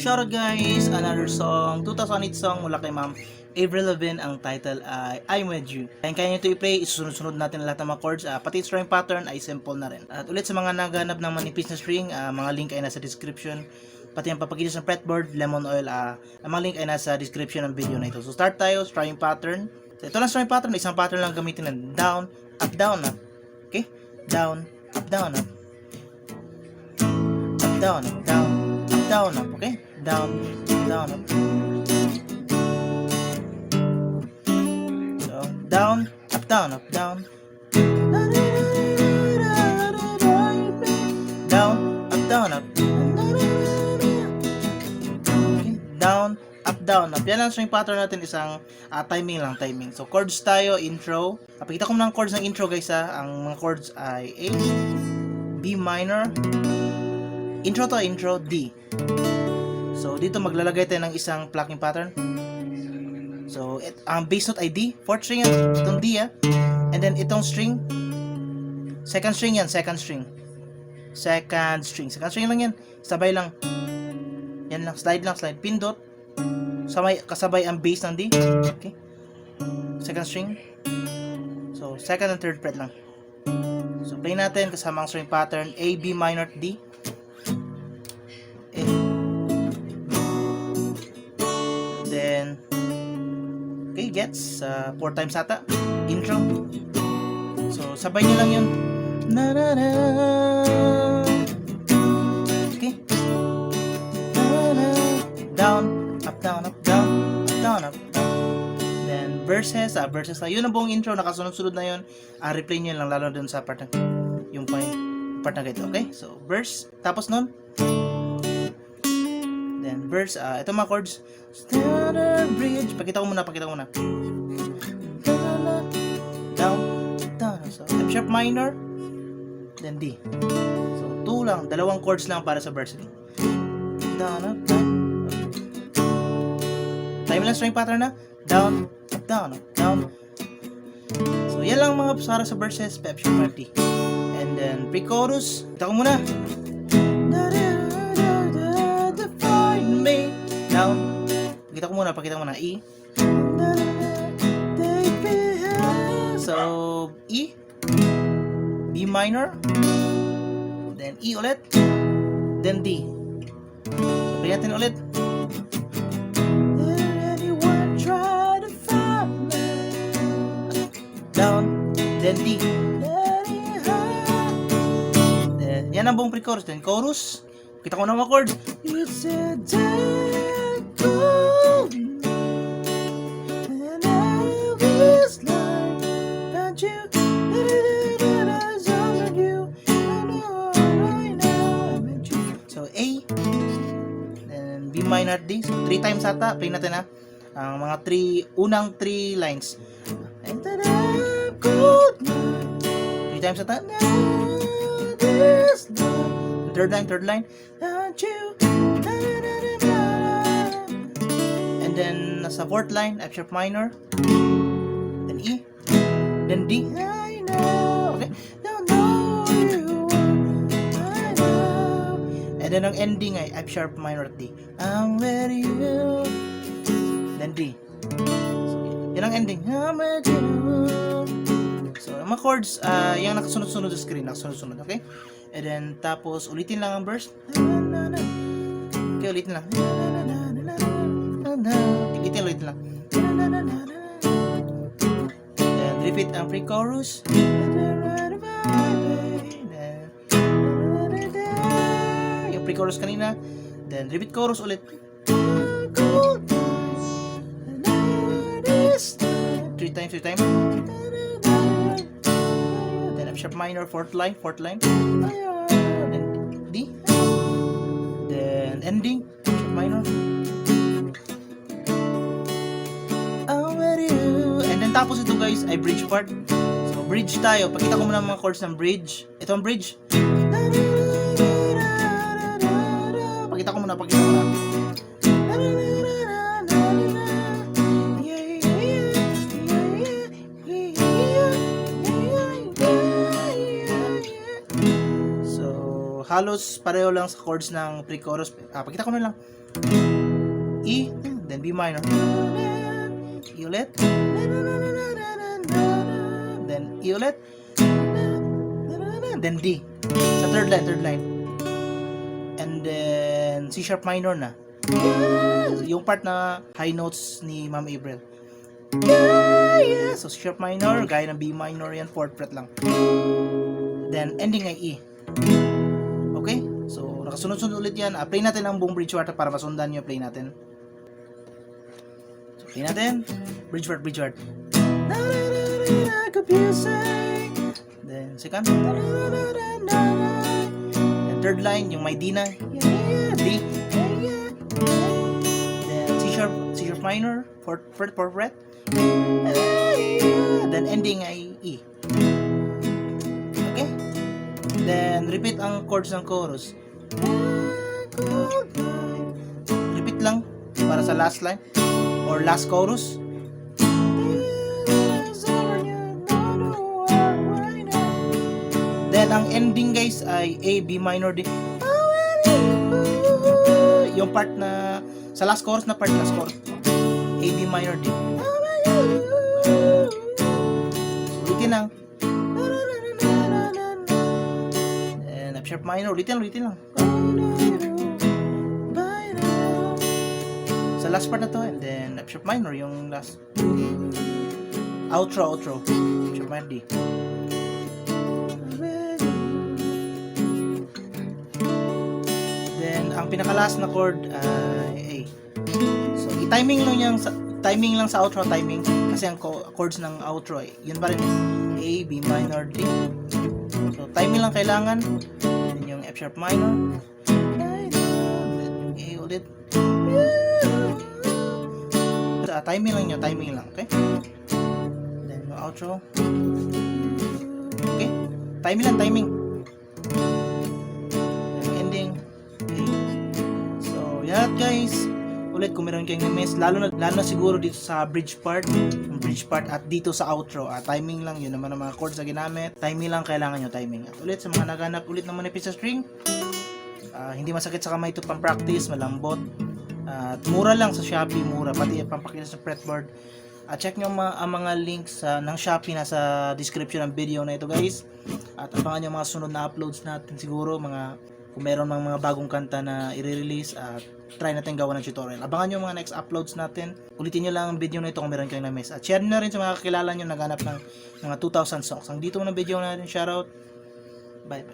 Shoutout guys, another song, 2008 song mula kay Ma'am Avril Lavigne. Ang title ay I'm With You. Kaya nyo ito i-play, isusunod-sunod natin lahat ng mga chords, pati string pattern ay simple na rin. At ulit sa mga naghanap ng manipis na string, mga link ay nasa description. Pati ang papagitas ng fretboard, lemon oil, ang mga link ay nasa description ng video na ito. So start tayo, string pattern. So ito lang string pattern, isang pattern lang gamitin na down, up, down, up. Okay? Down, up, down, up. Up, down, up, down. Down, up, okay? Down, up. So, down, up, down, up, down. Down, up, down, up. Okay. Down, up, down, up. Yan ang string pattern natin, isang timing lang, timing. So, chords tayo, intro. Pakita ko muna ang chords ng intro guys ha. Ang mga chords ay A, B minor, intro to intro, D. So, dito maglalagay tayo ng isang plucking pattern. So, ang bass note ay D. Fourth string yan. Itong D and then itong string. Second string yan. Second string. Second string lang yan. Sabay lang. Yan lang. Slide lang. Slide. Pindot. Kasabay ang bass ng D. Okay. Second string. So, second and third fret lang. So, play natin kasama ang string pattern. A, B minor, D. Then, okay, gets 4 times ata intro. So, sabay nyo lang yun. Okay. Down, up, down, up, down, up, down, up. Then, verses na. Yun ang buong intro, nakasunod-sunod na yun. Replay nyo lang, lalo dun sa part na, yung part na ganito, okay? So, verse, tapos nun, then verse, ito mga chords. Standard bridge. Pakita ko muna. Down, down. So, F sharp minor, then D. So, 2 lang. Dalawang chords lang para sa verse. Down, up, down. Time lang string pattern na. Down, up, down, up, down. So, yan lang mga para sa verses. F sharp minor, D. And then, pre-chorus. Pakita ko muna. Down. Pakita ko muna. E. So, E. B minor. Then E ulit. Then D. So, play natin ulit. Down. Then D. Then, yan ang buong pre-chorus. Then chorus. Kita ko na mga chords. It's a dead cold and I was like that you so A, then B minor D. So 3 times ata. Play natin ang mga unang 3 lines. And that I'm cold 3 times ata. Third line. And then nasa fourth line, F sharp minor, then E, then D. Okay. And then ang ending ay F sharp minor at D. I'm with you. Then D. So, yan ang ending. I'm with you. So, ang mga chords, yung nakasunod-sunod sa screen, okay? And then, tapos, ulitin lang ang verse. Okay, ulitin lang. Ulitin lang. And repeat ang pre-chorus. Yung pre-chorus kanina. Then, repeat chorus ulit. 3 times. Then, F sharp minor, fourth line. Then D. Then ending, F sharp minor. I'm with you. And then tapos ito guys ay bridge part. So bridge tayo. Pakita ko muna mga chords ng bridge. Ito ang bridge. Pakita ko muna. halos pareho lang sa chords ng pre-chorus. Pakita ko na lang. E, then B minor. E ulit. Then E ulit. Then D. Sa third line. And then C sharp minor na. Yung part na high notes ni Ma'am Avril. So C sharp minor, gaya ng B minor yan, 4th fret lang. Then ending ay E. Okay? So nakasunod-sunod ulit yan. Play natin ang buong bridge part para masundan nyo. Play natin. So play natin. Bridge part. Then second. Then third line, yung may D na. D. Then C sharp minor, 4th fret. Then ending ay E. Okay? Then repeat ang chords ng chorus. Repeat lang para sa last line or last chorus. Then ang ending guys ay A, B minor, D. Yung part na sa last chorus. A, B minor, D. Ulitin lang. And F sharp minor, ulitin lang. Sa last part na to, and then F sharp minor yung last. Outro. F sharp minor, D. Then ang pinaka-last na chord ay A. So i-timing lang sa outro timing kasi ang chords ng outro yun pa rin A, B minor, D. So timing lang kailangan. Then yung F sharp minor, then yung A ulit. Timing lang, okay? Then yung outro. Okay? Timing. Then ending. Okay. So yan guys. Ulit kung meron kayong na-miss, lalo na siguro dito sa bridge part at dito sa outro. Timing lang, yun naman ang mga chords na ginamit. Timing lang, kailangan nyo timing. At ulit sa mga naghanap ulit ng manipis sa string, hindi masakit sa kamay ito, pang practice, malambot. At mura lang sa Shopee, pati pampakita sa fretboard. Check nyo ang mga links ng Shopee nasa description ng video na ito guys. At abangan nyo mga sunod na uploads natin siguro, kung meron mga bagong kanta na i-release at try natin gawa ng tutorial. Abangan nyo mga next uploads natin. Ulitin nyo lang ang video na ito kung meron kayong na-miss. At share nyo na rin sa mga kakilala nyo naghanap ng mga 2,000 songs. Ang dito ng video natin, shoutout. Bye.